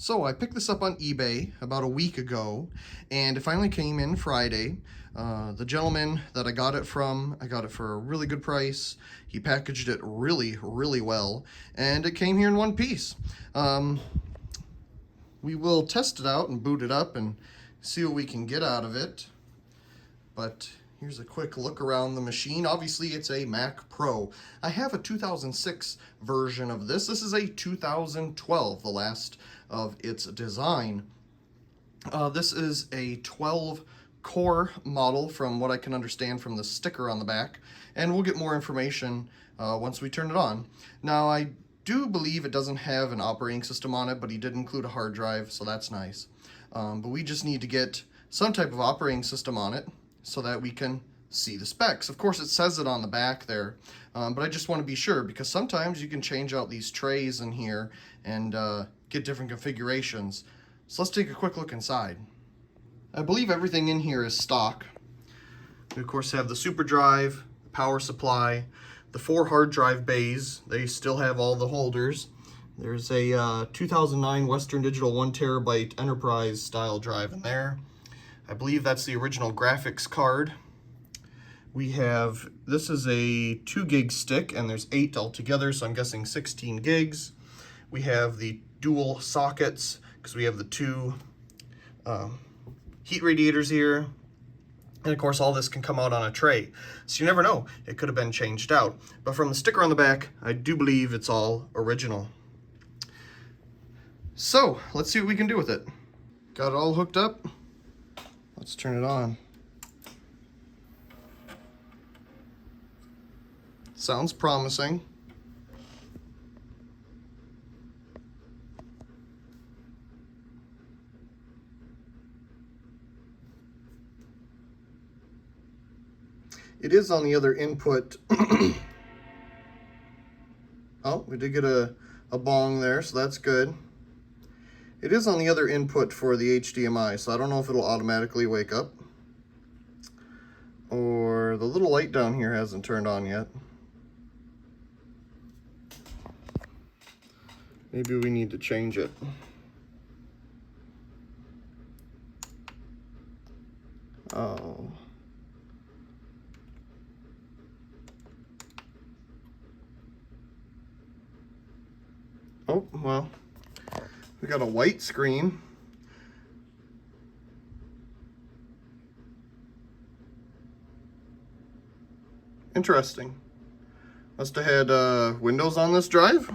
So I picked this up on eBay about a week ago, and it finally came in Friday. The gentleman that I got it from, I got it for a really good price. He packaged it really, really well, and it came here in one piece. We will test it out and boot it up and see what we can get out of it. But here's a quick look around the machine. Obviously, it's a Mac Pro. I have a 2006 version of this. This is a 2012, the last of its design. This is a 12-core model from what I can understand from the sticker on the back, and we'll get more information once we turn it on. Now, I do believe it doesn't have an operating system on it, but he did include a hard drive, so that's nice. But we just need to get some type of operating system on it so that we can see the specs. Of course, it says it on the back there, but I just want to be sure, because sometimes you can change out these trays in here and get different configurations. So let's take a quick look inside. I believe everything in here is stock. We of course have the super drive, the power supply, the 4 hard drive bays. They still have all the holders. There's a 2009 Western Digital 1 terabyte enterprise style drive in there. I believe that's the original graphics card. We have, this is a 2 gig stick, and there's 8 altogether, so I'm guessing 16 gigs. We have the dual sockets, because we have the 2 heat radiators here. And of course, all this can come out on a tray. So you never know, it could have been changed out. But from the sticker on the back, I do believe it's all original. So let's see what we can do with it. Got it all hooked up. Let's turn it on. Sounds promising. It is on the other input. Oh, we did get a bong there, so that's good. It is on the other input for the HDMI, so I don't know if it'll automatically wake up. Or the little light down here hasn't turned on yet. Maybe we need to change it. Oh. Oh, well, we got a white screen. Interesting. Must have had Windows on this drive?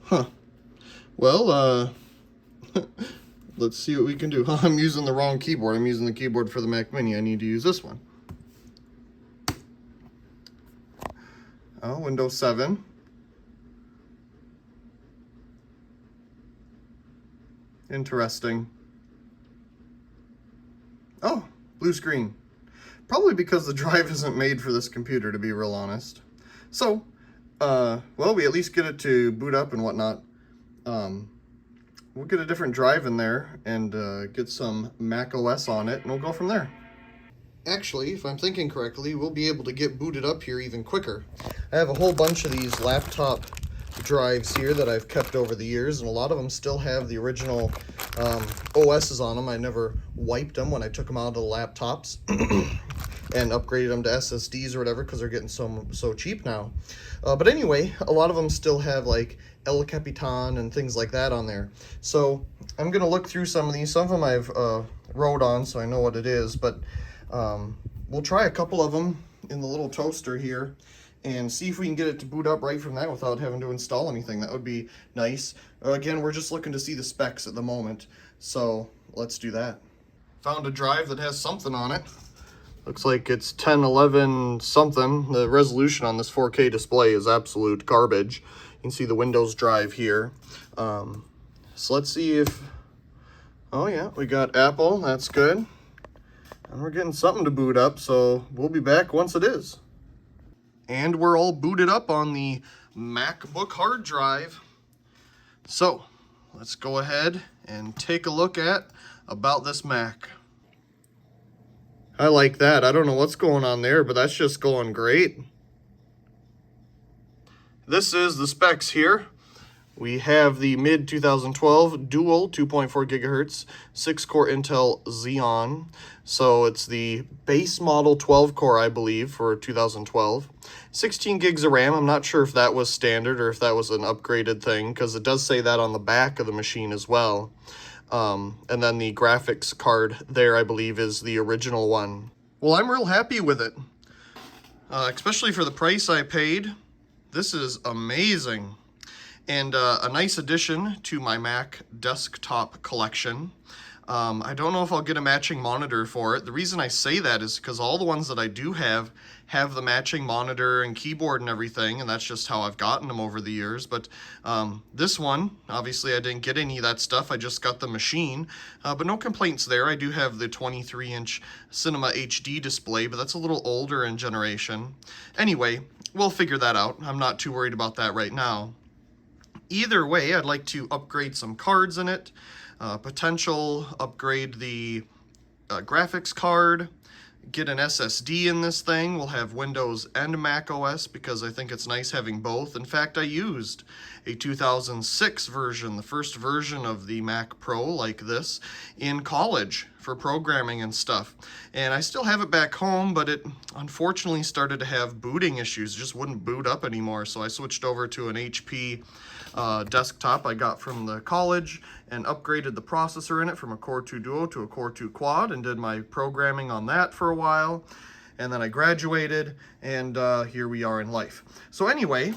Huh. Well, let's see what we can do. I'm using the wrong keyboard. I'm using the keyboard for the Mac Mini. I need to use this one. Oh, Windows 7. Interesting. Oh, blue screen. Probably because the drive isn't made for this computer, to be real honest. So, well, we at least get it to boot up and whatnot. We'll get a different drive in there and get some macOS on it, and we'll go from there. Actually, if I'm thinking correctly, we'll be able to get booted up here even quicker. I have a whole bunch of these laptop drives here that I've kept over the years, and a lot of them still have the original OSs on them. I never wiped them when I took them out of the laptops and upgraded them to SSDs or whatever, because they're getting so cheap now. But anyway, a lot of them still have like El Capitan and things like that on there. So I'm gonna look through some of these. Some of them I've wrote on, so I know what it is, but we'll try a couple of them in the little toaster here and see if we can get it to boot up right from that without having to install anything. That would be nice. Again, we're just looking to see the specs at the moment, so let's do that. Found a drive that has something on it. Looks like it's 1011 something. The resolution on this 4K display is absolute garbage. You can see the Windows drive here. So let's see if, oh yeah, we got Apple, that's good. And we're getting something to boot up, so we'll be back once it is. And we're all booted up on the MacBook hard drive. So let's go ahead and take a look at about this Mac. I like that. I don't know what's going on there, but that's just going great. This is the specs here. We have the mid 2012 dual 2.4 gigahertz 6-core Intel Xeon. So it's the base model 12-core, I believe, for 2012. 16 gigs of RAM. I'm not sure if that was standard or if that was an upgraded thing, because it does say that on the back of the machine as well. And then the graphics card there, I believe, is the original one. Well, I'm real happy with it, especially for the price I paid. This is amazing. And a nice addition to my Mac desktop collection. I don't know if I'll get a matching monitor for it. The reason I say that is because all the ones that I do have the matching monitor and keyboard and everything, and that's just how I've gotten them over the years. But this one, obviously I didn't get any of that stuff. I just got the machine, but no complaints there. I do have the 23-inch Cinema HD display, but that's a little older in generation. Anyway, we'll figure that out. I'm not too worried about that right now. Either way, I'd like to upgrade some cards in it, potential upgrade the graphics card, get an SSD in this thing. We'll have Windows and macOS because I think it's nice having both. In fact, I used a 2006 version, the first version of the Mac Pro like this, in college for programming and stuff. And I still have it back home, but it unfortunately started to have booting issues. It just wouldn't boot up anymore. So I switched over to an HP desktop I got from the college and upgraded the processor in it from a Core 2 Duo to a Core 2 Quad and did my programming on that for a while. And then I graduated, and here we are in life. So anyway,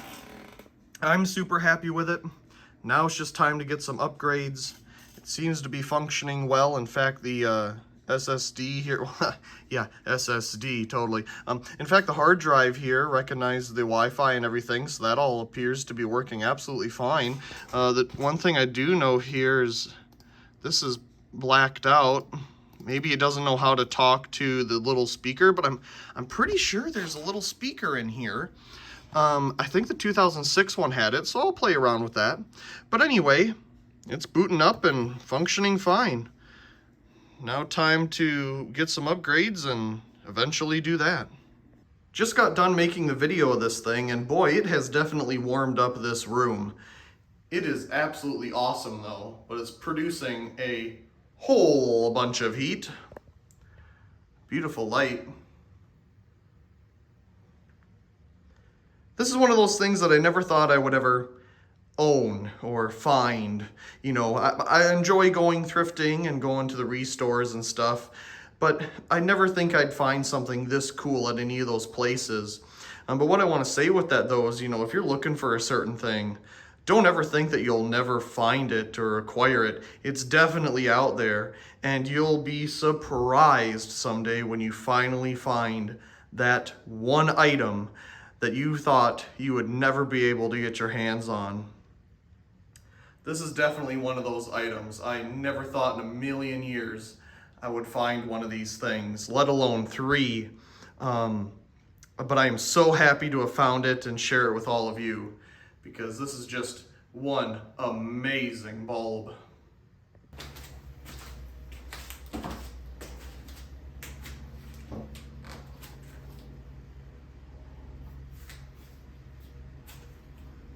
I'm super happy with it. Now it's just time to get some upgrades. It seems to be functioning well. In fact, the SSD here, yeah, SSD, totally. In fact, the hard drive here recognized the Wi-Fi and everything, so that all appears to be working absolutely fine. The one thing I do know here is this is blacked out. Maybe it doesn't know how to talk to the little speaker, but I'm pretty sure there's a little speaker in here. I think the 2006 one had it, so I'll play around with that. But anyway, it's booting up and functioning fine. Now time to get some upgrades and eventually do that. Just got done making the video of this thing, and boy, it has definitely warmed up this room. It is absolutely awesome though, but it's producing a whole bunch of heat. Beautiful light. This is one of those things that I never thought I would ever own or find. You know, I enjoy going thrifting and going to the restores and stuff, but I never think I'd find something this cool at any of those places. But what I want to say with that though is, you know, if you're looking for a certain thing, don't ever think that you'll never find it or acquire it. It's definitely out there, and you'll be surprised someday when you finally find that one item that you thought you would never be able to get your hands on. This is definitely one of those items. I never thought in a million years I would find one of these things, let alone three. But I am so happy to have found it and share it with all of you, because this is just one amazing bulb.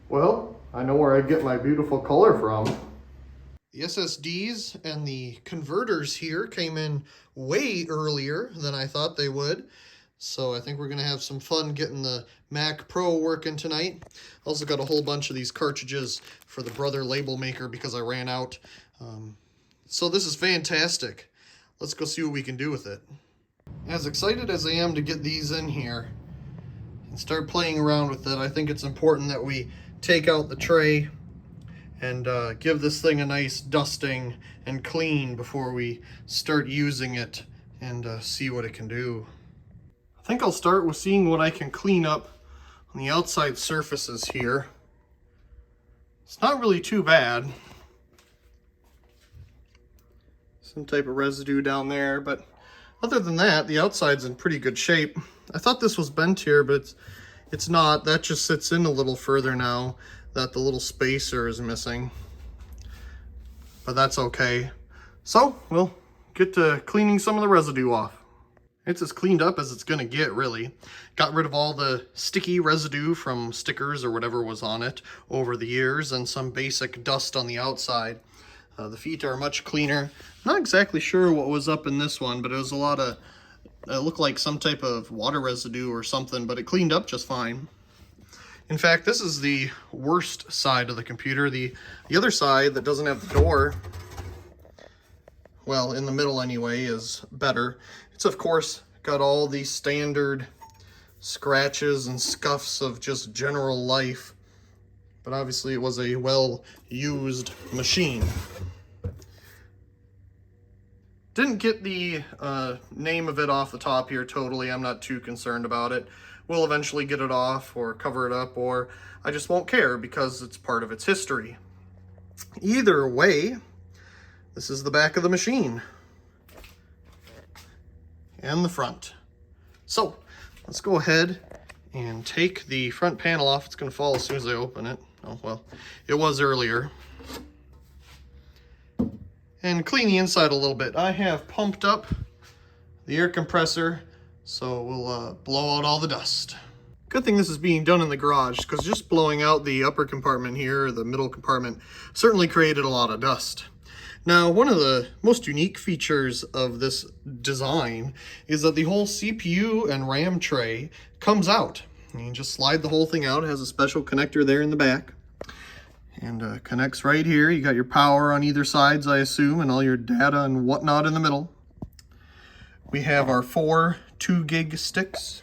Well, I know where I get my beautiful color from. The SSDs and the converters here came in way earlier than I thought they would. So I think we're going to have some fun getting the Mac Pro working tonight. Also got a whole bunch of these cartridges for the Brother label maker because I ran out. So this is fantastic. Let's go see what we can do with it. As excited as I am to get these in here and start playing around with it, I think it's important that we take out the tray and give this thing a nice dusting and clean before we start using it and see what it can do. I think I'll start with seeing what I can clean up on the outside surfaces here. It's not really too bad. Some type of residue down there, but other than that, the outside's in pretty good shape. I thought this was bent here, but it's not. That just sits in a little further now that the little spacer is missing. But that's okay. So we'll get to cleaning some of the residue off. It's as cleaned up as it's gonna get, really. Got rid of all the sticky residue from stickers or whatever was on it over the years, and some basic dust on the outside. The feet are much cleaner. Not exactly sure what was up in this one, but it was a lot of, it looked like some type of water residue or something, but it cleaned up just fine. In fact, this is the worst side of the computer. The other side that doesn't have the door, well, in the middle anyway, is better. It's, of course, got all the standard scratches and scuffs of just general life, but obviously it was a well-used machine. Didn't get the name of it off the top here totally. I'm not too concerned about it. We'll eventually get it off or cover it up, or I just won't care because it's part of its history. Either way, this is the back of the machine and the front. So let's go ahead and take the front panel off. It's going to fall as soon as I open it. Oh, well, it was earlier. And clean the inside a little bit. I have pumped up the air compressor, so we'll blow out all the dust. Good thing this is being done in the garage, because just blowing out the upper compartment here, the middle compartment, certainly created a lot of dust. Now, one of the most unique features of this design is that the whole CPU and RAM tray comes out. You can just slide the whole thing out. It has a special connector there in the back. And connects right here. You got your power on either sides, I assume, and all your data and whatnot in the middle. We have our 4 2-gig sticks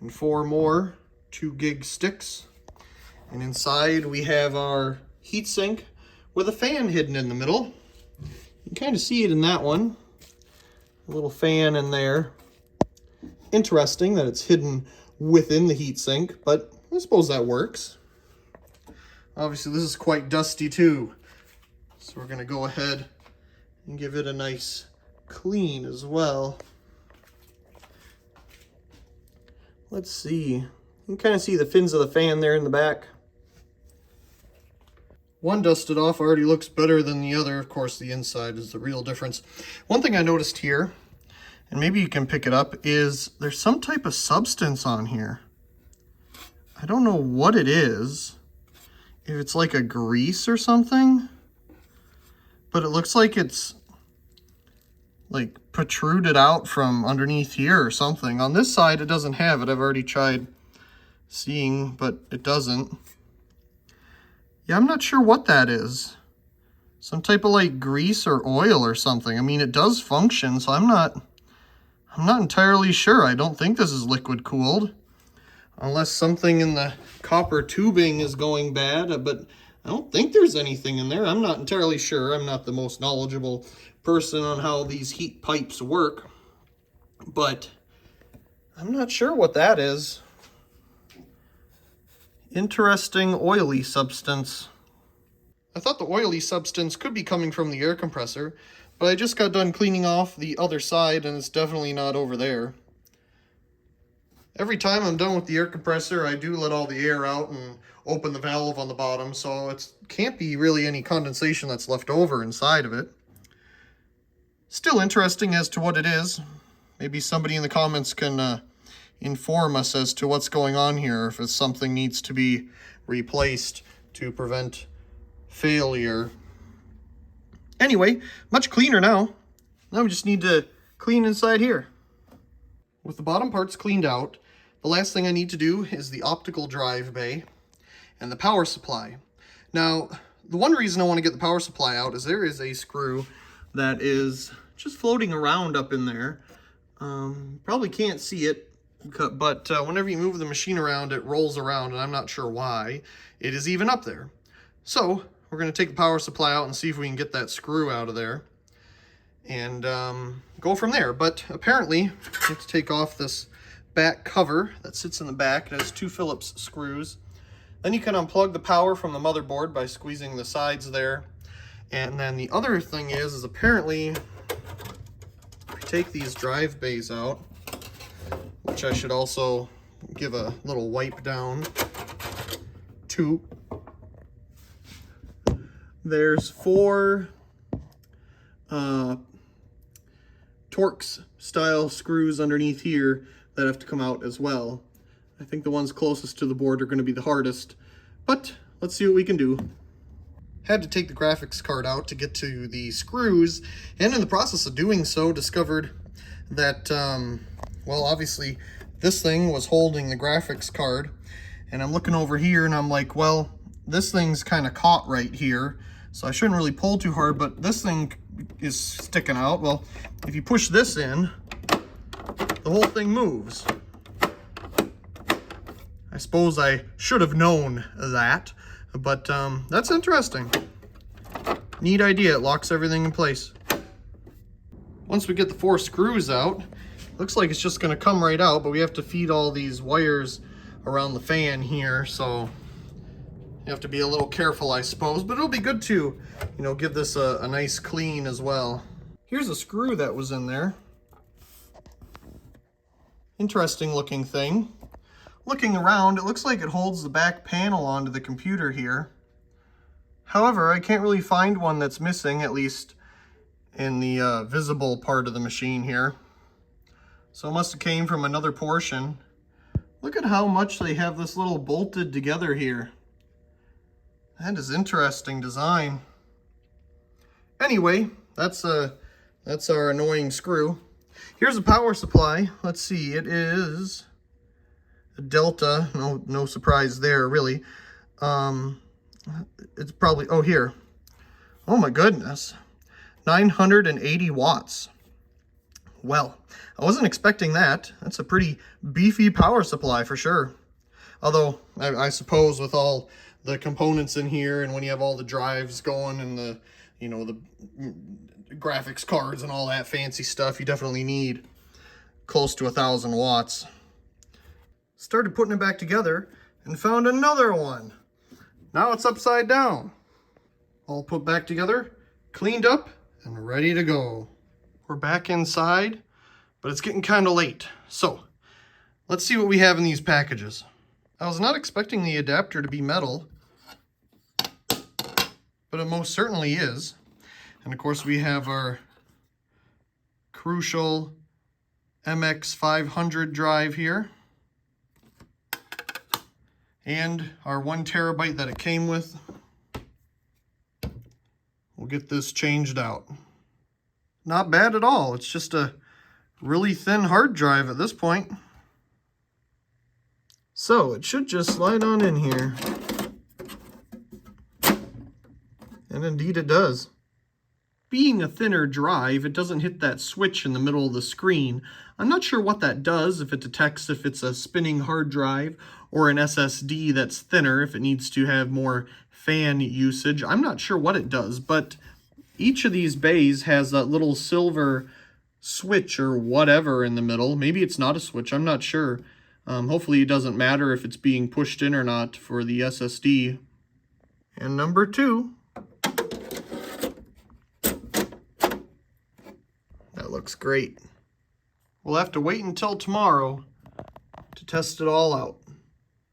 and 4 more 2-gig sticks. And inside we have our heatsink with a fan hidden in the middle. You can kind of see it in that one. A little fan in there. Interesting that it's hidden within the heatsink, but I suppose that works. Obviously, this is quite dusty too, so we're going to go ahead and give it a nice clean as well. Let's see. You can kind of see the fins of the fan there in the back. One dusted off already looks better than the other. Of course, the inside is the real difference. One thing I noticed here, and maybe you can pick it up, is there's some type of substance on here. I don't know what it is. If it's like a grease or something, but it looks like it's like protruded out from underneath here or something. On this side, it doesn't have it. I've already tried seeing, but it doesn't. Yeah, I'm not sure what that is. Some type of like grease or oil or something. I mean, it does function, so I'm not entirely sure. I don't think this is liquid cooled. Unless something in the copper tubing is going bad, but I don't think there's anything in there. I'm not entirely sure. I'm not the most knowledgeable person on how these heat pipes work, but I'm not sure what that is. Interesting oily substance. I thought the oily substance could be coming from the air compressor, but I just got done cleaning off the other side and it's definitely not over there. Every time I'm done with the air compressor, I do let all the air out and open the valve on the bottom, so it can't be really any condensation that's left over inside of it. Still interesting as to what it is. Maybe somebody in the comments can inform us as to what's going on here, if it's something needs to be replaced to prevent failure. Anyway, much cleaner now. Now we just need to clean inside here. With the bottom parts cleaned out, the last thing I need to do is the optical drive bay and the power supply. Now, the one reason I want to get the power supply out is there is a screw that is just floating around up in there. Probably can't see it, but whenever you move the machine around, it rolls around, and I'm not sure why it is even up there. So we're going to take the power supply out and see if we can get that screw out of there and go from there. But apparently, you have to take off this back cover that sits in the back. It has 2 Phillips screws. Then you can unplug the power from the motherboard by squeezing the sides there. And then the other thing is apparently, if you take these drive bays out, which I should also give a little wipe down to, there's 4 Torx style screws underneath here that have to come out as well. I think the ones closest to the board are going to be the hardest, but let's see what we can do. Had to take the graphics card out to get to the screws, and in the process of doing so discovered that, well, obviously this thing was holding the graphics card, and I'm looking over here and I'm like, well, this thing's kind of caught right here, so I shouldn't really pull too hard, but this thing is sticking out. Well, if you push this in, the whole thing moves. I suppose I should have known that, but that's interesting. Neat idea. It locks everything in place. Once we get the 4 screws out, looks like it's just going to come right out, but we have to feed all these wires around the fan here, so you have to be a little careful, I suppose, but it'll be good to, you know, give this a nice clean as well. Here's a screw that was in there. Interesting looking thing. Looking around, it looks like it holds the back panel onto the computer here. However, I can't really find one that's missing, at least in the visible part of the machine here. So it must have came from another portion. Look at how much they have this little bolted together here. That is interesting design. Anyway, that's our annoying screw. Here's a power supply. Let's see, it is a Delta. No surprise there, really. It's probably, oh, here. Oh my goodness. 980 watts. Well, I wasn't expecting that. That's a pretty beefy power supply for sure. Although, I suppose with all the components in here, and when you have all the drives going and the, you know, the graphics cards and all that fancy stuff, you definitely need close to 1,000 watts. Started putting it back together and found another one. Now it's upside down. All put back together, cleaned up, and ready to go. We're back inside, but it's getting kind of late. So let's see what we have in these packages. I was not expecting the adapter to be metal, but it most certainly is. And of course we have our crucial MX500 drive here, and our 1 terabyte that it came with. We'll get this changed out. Not bad at all. It's just a really thin hard drive at this point. So it should just slide on in here. And indeed it does. Being a thinner drive, it doesn't hit that switch in the middle of the screen. I'm not sure what that does, if it detects if it's a spinning hard drive or an SSD that's thinner, if it needs to have more fan usage. I'm not sure what it does, but each of these bays has that little silver switch or whatever in the middle. Maybe it's not a switch, I'm not sure. Hopefully it doesn't matter if it's being pushed in or not for the SSD. And number 2. That looks great. We'll have to wait until tomorrow to test it all out.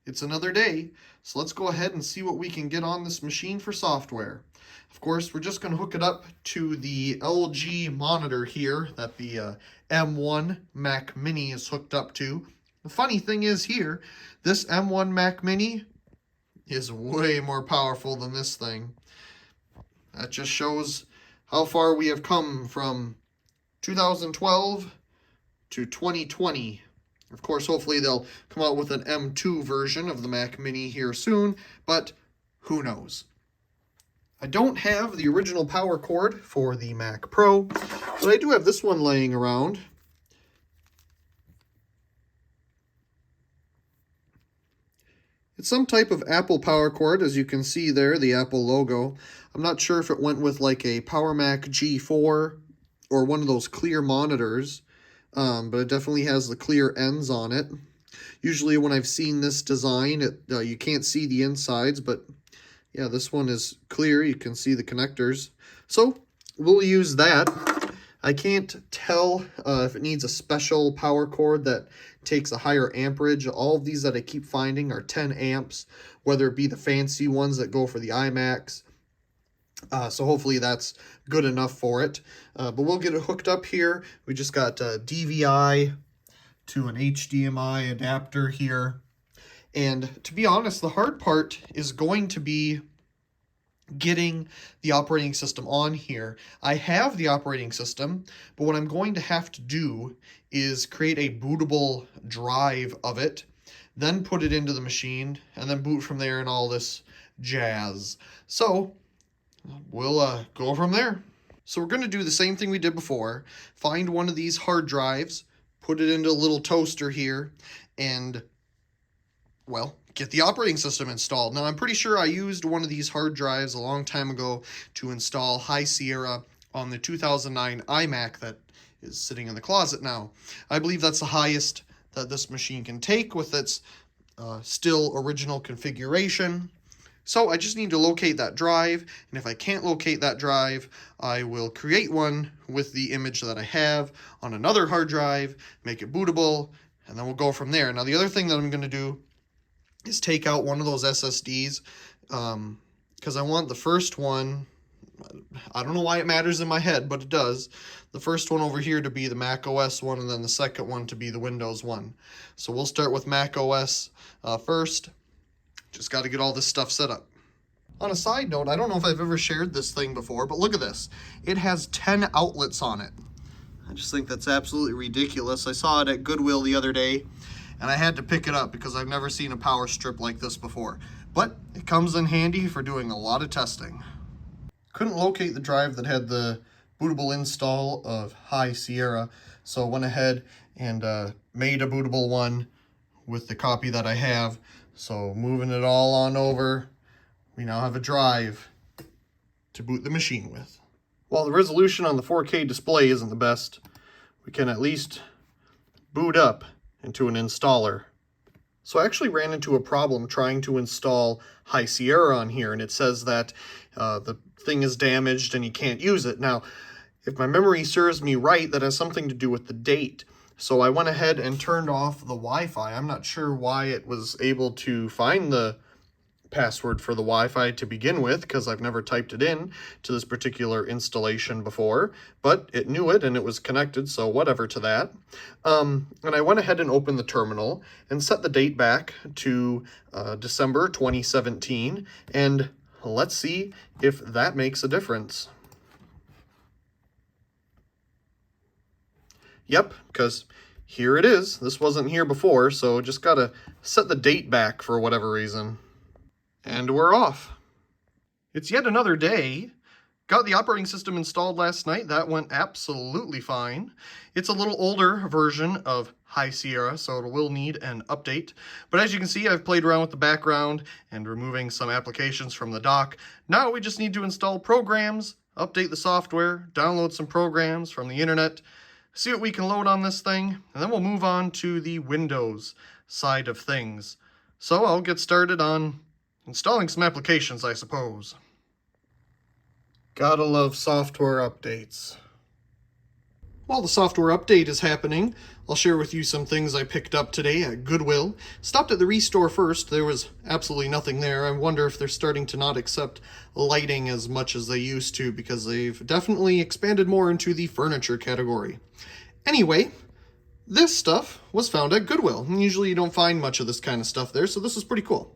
It's another day, so let's go ahead and see what we can get on this machine for software. Of course, we're just going to hook it up to the LG monitor here that the M1 Mac Mini is hooked up to. The funny thing is here, this M1 Mac Mini is way more powerful than this thing. That just shows how far we have come from 2012 to 2020. Of course, hopefully they'll come out with an M2 version of the Mac Mini here soon, but who knows. I don't have the original power cord for the Mac Pro, but I do have this one laying around. It's some type of Apple power cord, as you can see there, the Apple logo. I'm not sure if it went with like a Power Mac G4 or one of those clear monitors, but it definitely has the clear ends on it. Usually when I've seen this design, you can't see the insides, but yeah, this one is clear. You can see the connectors. So we'll use that. I can't tell if it needs a special power cord that takes a higher amperage. All of these that I keep finding are 10 amps, whether it be the fancy ones that go for the iMacs So hopefully that's good enough for it. But we'll get it hooked up here. We just got DVI to an HDMI adapter here. And to be honest, the hard part is going to be getting the operating system on here. I have the operating system, but what I'm going to have to do is create a bootable drive of it, then put it into the machine, and then boot from there and all this jazz. So we'll go from there. So we're going to do the same thing we did before. Find one of these hard drives, put it into a little toaster here, and, well, get the operating system installed. Now, I'm pretty sure I used one of these hard drives a long time ago to install High Sierra on the 2009 iMac that is sitting in the closet now. I believe that's the highest that this machine can take with its still original configuration. So I just need to locate that drive, and if I can't locate that drive, I will create one with the image that I have on another hard drive, make it bootable, and then we'll go from there. Now, the other thing that I'm going to do is take out one of those SSDs, because I want the first one, I don't know why it matters in my head, but it does, the first one over here to be the macOS one, and then the second one to be the Windows one. So we'll start with macOS first. Just got to get all this stuff set up. On a side note, I don't know if I've ever shared this thing before, but look at this. It has 10 outlets on it. I just think that's absolutely ridiculous. I saw it at Goodwill the other day, and I had to pick it up because I've never seen a power strip like this before. But it comes in handy for doing a lot of testing. Couldn't locate the drive that had the bootable install of High Sierra, so I went ahead and made a bootable one with the copy that I have. So moving it all on over, we now have a drive to boot the machine with. While the resolution on the 4K display isn't the best, we can at least boot up into an installer. So I actually ran into a problem trying to install High Sierra on here, and it says that the thing is damaged and you can't use it. Now, if my memory serves me right, that has something to do with the date. So I went ahead and turned off the Wi-Fi. I'm not sure why it was able to find the password for the Wi-Fi to begin with, because I've never typed it in to this particular installation before, but it knew it and it was connected, so whatever to that. And I went ahead and opened the terminal and set the date back to December 2017, and let's see if that makes a difference. Yep, because here it is. This wasn't here before, so just gotta set the date back for whatever reason. And we're off. It's yet another day. Got the operating system installed last night. That went absolutely fine. It's a little older version of High Sierra, so it will need an update. But as you can see, I've played around with the background and removing some applications from the dock. Now we just need to install programs, update the software, download some programs from the internet, see what we can load on this thing, and then we'll move on to the Windows side of things. So I'll get started on installing some applications, I suppose. Gotta love software updates. While the software update is happening, I'll share with you some things I picked up today at Goodwill. Stopped at the Restore first. There was absolutely nothing there. I wonder if they're starting to not accept lighting as much as they used to, because they've definitely expanded more into the furniture category. Anyway, this stuff was found at Goodwill. And usually you don't find much of this kind of stuff there, so this is pretty cool.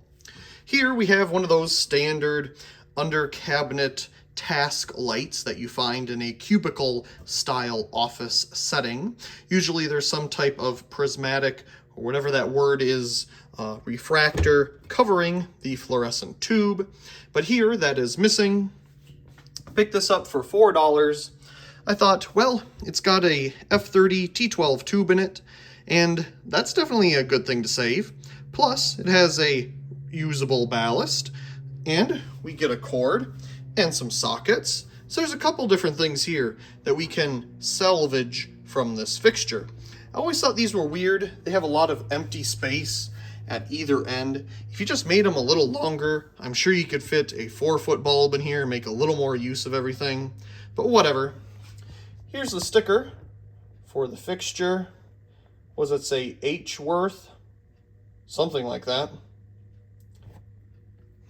Here we have one of those standard under cabinet task lights that you find in a cubicle style office setting. Usually there's some type of prismatic, or whatever that word is, refractor covering the fluorescent tube. But here that is missing. Picked this up for $4. I thought, well, it's got a F30 T12 tube in it, and that's definitely a good thing to save. Plus, it has a usable ballast, and we get a cord and some sockets. So there's a couple different things here that we can salvage from this fixture. I always thought these were weird. They have a lot of empty space at either end. If you just made them a little longer, I'm sure you could fit a 4-foot bulb in here and make a little more use of everything, but whatever. Here's the sticker for the fixture. What does it say? H worth? Something like that.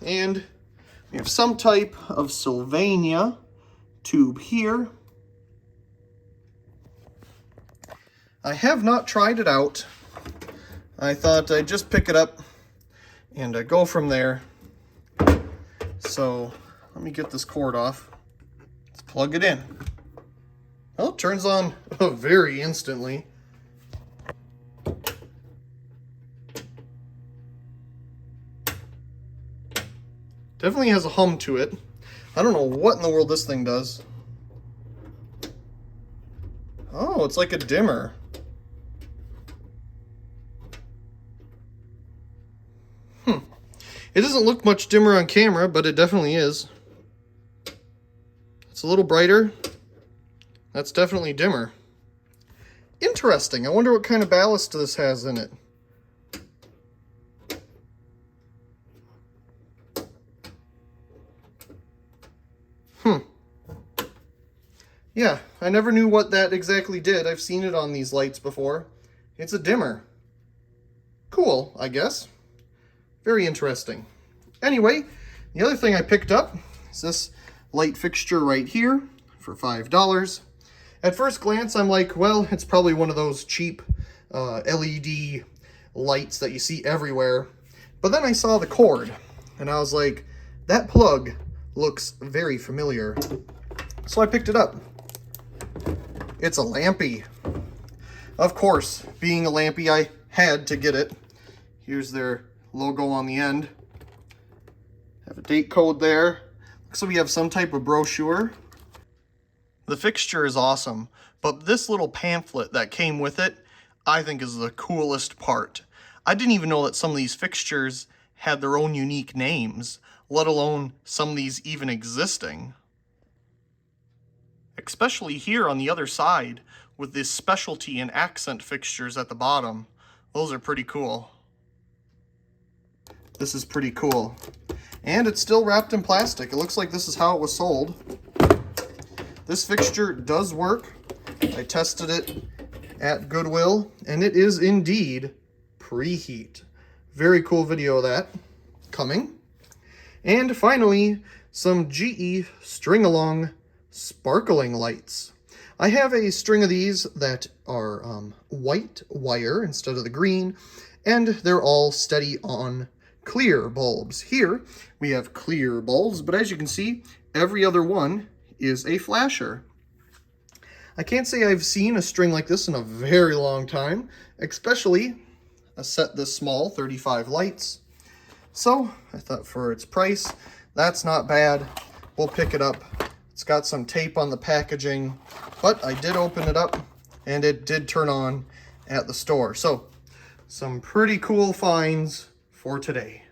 And We have some type of Sylvania tube here. I have not tried it out. I thought I'd just pick it up and go from there. So let me get this cord off. Let's plug it in. Well, it turns on very instantly. Definitely has a hum to it. I don't know what in the world this thing does. Oh, it's like a dimmer. It doesn't look much dimmer on camera, but it definitely is. It's a little brighter. That's definitely dimmer. Interesting. I wonder what kind of ballast this has in it. Yeah, I never knew what that exactly did. I've seen it on these lights before. It's a dimmer. Cool, I guess. Very interesting. Anyway, the other thing I picked up is this light fixture right here for $5. At first glance, I'm like, well, it's probably one of those cheap LED lights that you see everywhere. But then I saw the cord, and I was like, that plug looks very familiar. So I picked it up. It's a lampy. Of course, being a lampy, I had to get it. Here's their logo on the end. Have a date code there. Looks like we have some type of brochure. The fixture is awesome, but this little pamphlet that came with it, I think is the coolest part. I didn't even know that some of these fixtures had their own unique names, let alone some of these even existing. Especially here on the other side with this specialty and accent fixtures at the bottom. Those are pretty cool. This is pretty cool. And it's still wrapped in plastic. It looks like this is how it was sold. This fixture does work. I tested it at Goodwill, and it is indeed preheat. Very cool video of that coming. And finally, some GE string-along sparkling lights. I have a string of these that are white wire instead of the green, and they're all steady on clear bulbs. Here we have clear bulbs, but as you can see, every other one is a flasher. I can't say I've seen a string like this in a very long time, especially a set this small, 35 lights. So I thought for its price, that's not bad. We'll pick it up. It's got some tape on the packaging, but I did open it up and it did turn on at the store. So some pretty cool finds for today.